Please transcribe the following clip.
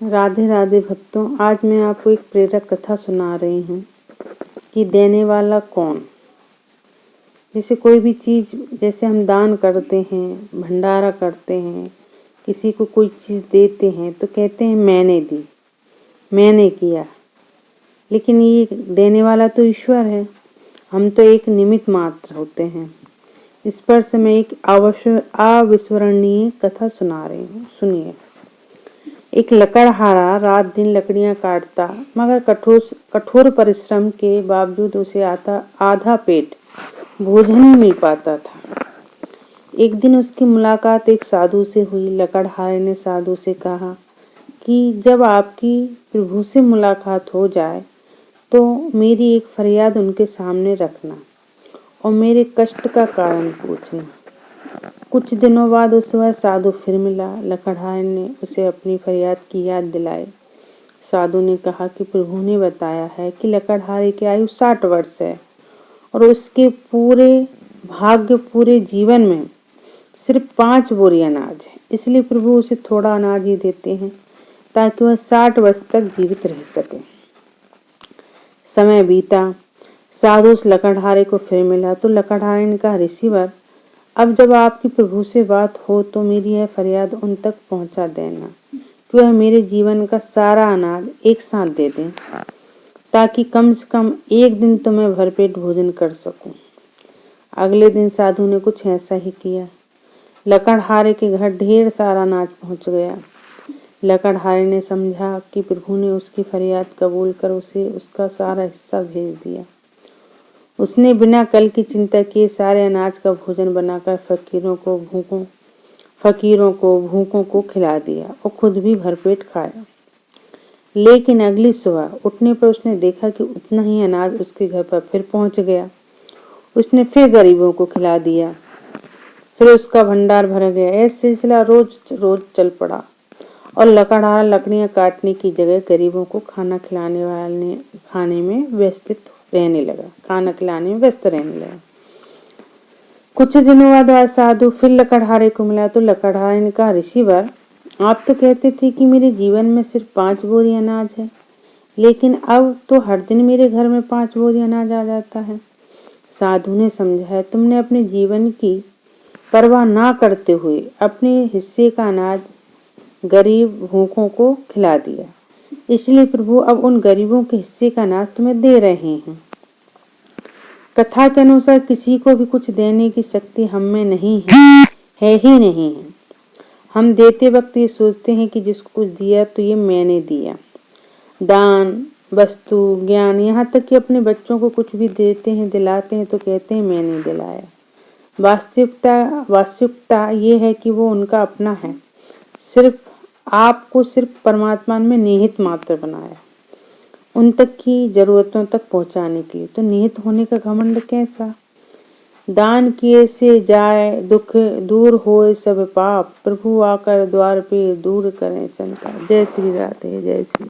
राधे राधे भक्तों, आज मैं आपको एक प्रेरक कथा सुना रही हूँ कि देने वाला कौन। जैसे कोई भी चीज़, जैसे हम दान करते हैं, भंडारा करते हैं, किसी को कोई चीज़ देते हैं तो कहते हैं मैंने दी, मैंने किया। लेकिन ये देने वाला तो ईश्वर है, हम तो एक निमित्त मात्र होते हैं। इस पर से मैं एक अविस्मरणीय कथा सुना रही हूँ, सुनिए। एक लकड़हारा रात दिन लकड़ियां काटता, मगर कठोर परिश्रम के बावजूद उसे आधा पेट भोजन ही मिल पाता था। एक दिन उसकी मुलाकात एक साधु से हुई। लकड़हारे ने साधु से कहा कि जब आपकी प्रभु से मुलाकात हो जाए तो मेरी एक फरियाद उनके सामने रखना और मेरे कष्ट का कारण पूछना। कुछ दिनों बाद वह साधु फिर मिला। लकड़हारे ने उसे अपनी फरियाद की याद दिलाई। साधु ने कहा कि प्रभु ने बताया है कि लकड़हारे की आयु 60 वर्ष है और उसके पूरे जीवन में सिर्फ 5 बोरी अनाज है। इसलिए प्रभु उसे थोड़ा अनाज ही देते हैं ताकि वह 60 वर्ष तक जीवित रह सके। समय बीता, साधु उस लकड़हारे को फिर मिला तो लकड़हारे ने कहा, ऋषिवर, अब जब आपकी प्रभु से बात हो तो मेरी यह फरियाद उन तक पहुंचा देना कि वह मेरे जीवन का सारा अनाज एक साथ दे दें ताकि कम से कम एक दिन तो मैं भरपेट भोजन कर सकूं। अगले दिन साधु ने कुछ ऐसा ही किया। लकड़हारे के घर ढेर सारा अनाज पहुंच गया। लकड़हारे ने समझा कि प्रभु ने उसकी फरियाद कबूल कर उसे उसका सारा हिस्सा भेज दिया। उसने बिना कल की चिंता किए सारे अनाज का भोजन बनाकर फकीरों को भूखों को खिला दिया और खुद भी भरपेट खाया। लेकिन अगली सुबह उठने पर उसने देखा कि उतना ही अनाज उसके घर पर फिर पहुंच गया। उसने फिर गरीबों को खिला दिया, फिर उसका भंडार भर गया। यह सिलसिला रोज रोज चल पड़ा और लकड़हारा लकड़ियां काटने की जगह गरीबों को खाना खिलाने में व्यस्त रहने लगा। कुछ दिनों बाद वह साधु फिर लकड़हारे को मिला तो लकड़हारे ने कहा, ऋषिवर, आप तो कहते थे कि मेरे जीवन में सिर्फ 5 बोरी अनाज है, लेकिन अब तो हर दिन मेरे घर में 5 बोरी अनाज आ जाता है। साधु ने समझाया, तुमने अपने जीवन की परवाह ना करते हुए अपने हिस्से का अनाज गरीब भूखों को खिला दिया, इसलिए प्रभु अब उन गरीबों के हिस्से का अनाज तुम्हें दे रहे हैं। कथा के अनुसार किसी को भी कुछ देने की शक्ति हम में नहीं है ही नहीं है। हम देते वक्त ये सोचते हैं कि जिसको कुछ दिया तो ये मैंने दिया। दान, वस्तु, ज्ञान, यहाँ तक कि अपने बच्चों को कुछ भी देते हैं, दिलाते हैं तो कहते हैं मैंने दिलाया। वास्तविकता ये है कि वो उनका अपना है। सिर्फ आपको सिर्फ परमात्मा में निहित मात्र बनाया, उन तक की जरूरतों तक पहुंचाने के लिए। तो निहित होने का घमंड कैसा? दान किए से जाए दुख, दूर होए सब पाप, प्रभु आकर द्वार पे दूर करें संताप। जय श्री राधे, जय श्री।